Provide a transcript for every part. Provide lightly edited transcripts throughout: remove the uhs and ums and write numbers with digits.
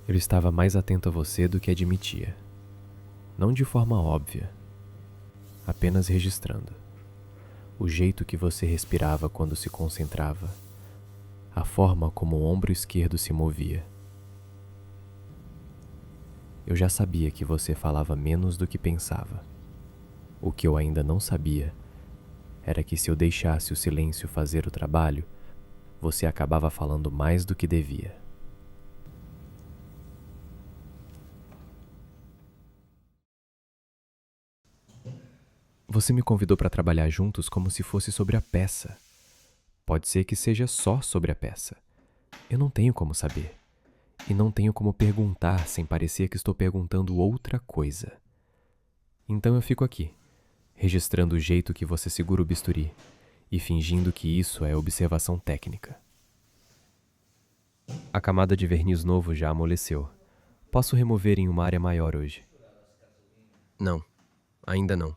Eu estava mais atento a você do que admitia. Não de forma óbvia, apenas registrando. O jeito que você respirava quando se concentrava, a forma como o ombro esquerdo se movia. Eu já sabia que você falava menos do que pensava. O que eu ainda não sabia era que se eu deixasse o silêncio fazer o trabalho, você acabava falando mais do que devia. Você me convidou para trabalhar juntos como se fosse sobre a peça. Pode ser que seja só sobre a peça. Eu não tenho como saber. E não tenho como perguntar sem parecer que estou perguntando outra coisa. Então eu fico aqui, registrando o jeito que você segura o bisturi e fingindo que isso é observação técnica. A camada de verniz novo já amoleceu. Posso remover em uma área maior hoje. Não, ainda não.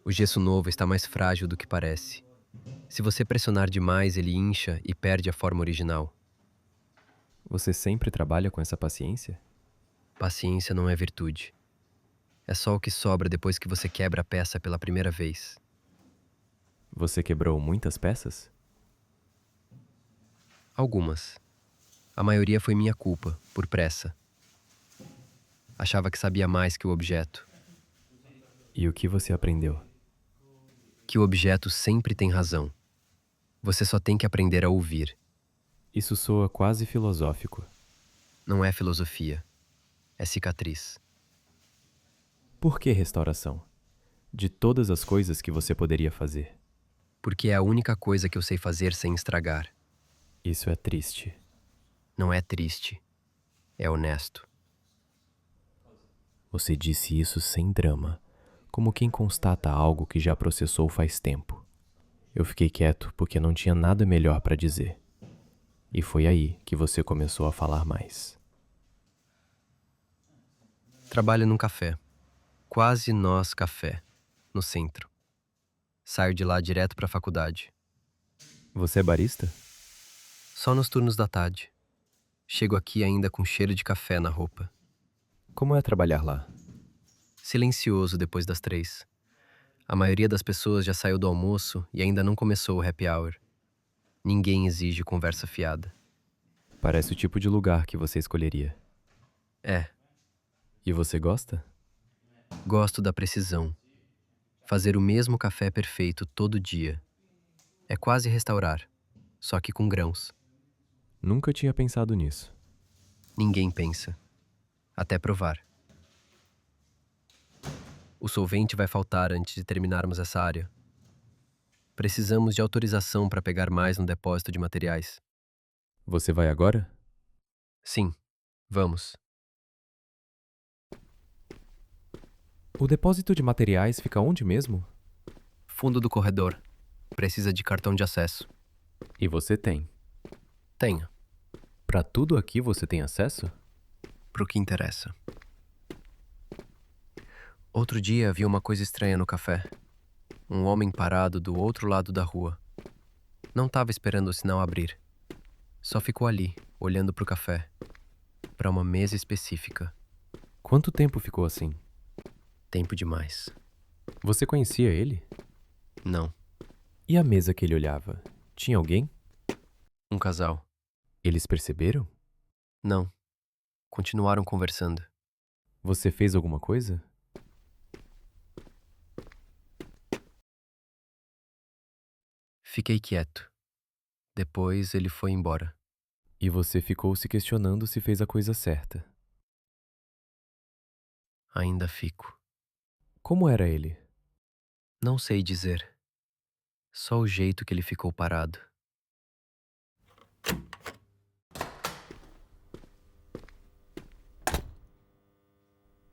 O gesso novo está mais frágil do que parece. Se você pressionar demais, ele incha e perde a forma original. Você sempre trabalha com essa paciência? Paciência não é virtude. É só o que sobra depois que você quebra a peça pela primeira vez. Você quebrou muitas peças? Algumas. A maioria foi minha culpa, por pressa. Achava que sabia mais que o objeto. E o que você aprendeu? Que o objeto sempre tem razão. Você só tem que aprender a ouvir. Isso soa quase filosófico. Não é filosofia. É cicatriz. Por que restauração? De todas as coisas que você poderia fazer. Porque é a única coisa que eu sei fazer sem estragar. Isso é triste. Não é triste. É honesto. Você disse isso sem drama, como quem constata algo que já processou faz tempo. Eu fiquei quieto porque não tinha nada melhor para dizer. E foi aí que você começou a falar mais. Trabalho num café. Quase Nós Café, no centro. Saio de lá direto para a faculdade. Você é barista? Só nos turnos da tarde. Chego aqui ainda com cheiro de café na roupa. Como é trabalhar lá? Silencioso depois das 3. A maioria das pessoas já saiu do almoço e ainda não começou o happy hour. Ninguém exige conversa fiada. Parece o tipo de lugar que você escolheria. É, E você gosta? gosto da precisão. Fazer o mesmo café perfeito todo dia. É quase restaurar, só que com grãos. Nunca tinha pensado nisso. Ninguém pensa. Até provar. O solvente vai faltar antes de terminarmos essa área. Precisamos de autorização para pegar mais no depósito de materiais. Você vai agora? Sim, vamos. O depósito de materiais fica onde mesmo? Fundo do corredor. Precisa de cartão de acesso. E você tem. Tenho, Para tudo aqui você tem acesso? pro que interessa. Outro dia vi uma coisa estranha no café. Um homem parado do outro lado da rua. Não estava esperando o sinal abrir. Só ficou ali, olhando pro café. Para uma mesa específica. Quanto tempo ficou assim? Tempo demais. Você conhecia ele? Não. E a mesa que ele olhava? Tinha alguém? Um casal. Eles perceberam? Não. Continuaram conversando. Você fez alguma coisa? Fiquei quieto. Depois ele foi embora. E você ficou se questionando se fez a coisa certa. Ainda fico. Como era ele? Não sei dizer. Só o jeito que ele ficou parado.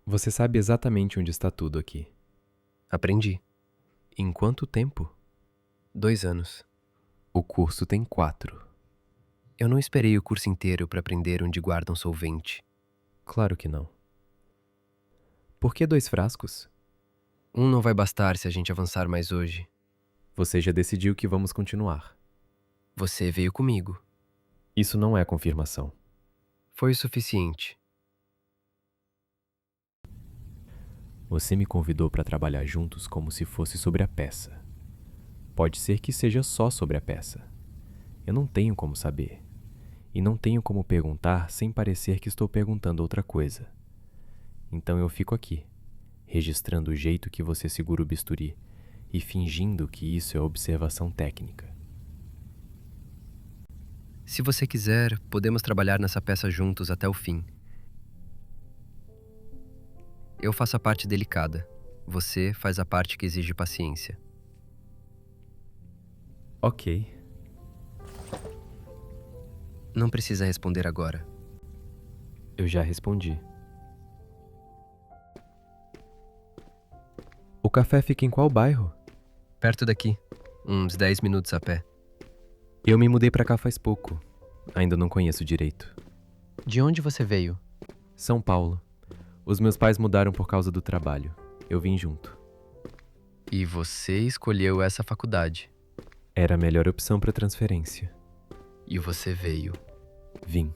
Você sabe exatamente onde está tudo aqui. Aprendi. Em quanto tempo? 2 anos. O curso tem 4. Eu não esperei o curso inteiro para aprender onde guardam solvente. Claro que não. Por que 2 frascos? Um não vai bastar se a gente avançar mais hoje. Você já decidiu que vamos continuar. Você veio comigo. Isso não é confirmação. Foi o suficiente. Você me convidou para trabalhar juntos como se fosse sobre a peça. Pode ser que seja só sobre a peça. Eu não tenho como saber. E não tenho como perguntar sem parecer que estou perguntando outra coisa. Então eu fico aqui, registrando o jeito que você segura o bisturi e fingindo que isso é observação técnica. Se você quiser, podemos trabalhar nessa peça juntos até o fim. Eu faço a parte delicada. Você faz a parte que exige paciência. Ok. Não precisa responder agora. Eu já respondi. O café fica em qual bairro? Perto daqui, uns 10 minutos a pé. Eu me mudei pra cá faz pouco. Ainda não conheço direito. De onde você veio? São Paulo. Os meus pais mudaram por causa do trabalho. Eu vim junto. E você escolheu essa faculdade. Era a melhor opção pra transferência. E você veio. Vim.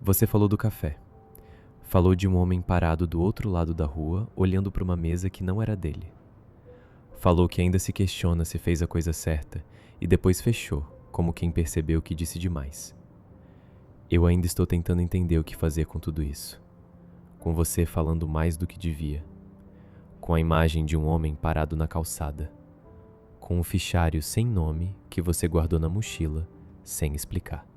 Você falou do café. Falou de um homem parado do outro lado da rua, olhando para uma mesa que não era dele. Falou que ainda se questiona se fez a coisa certa e depois fechou, como quem percebeu que disse demais. Eu ainda estou tentando entender o que fazer com tudo isso. Com você falando mais do que devia. Com a imagem de um homem parado na calçada. Com um fichário sem nome que você guardou na mochila, sem explicar.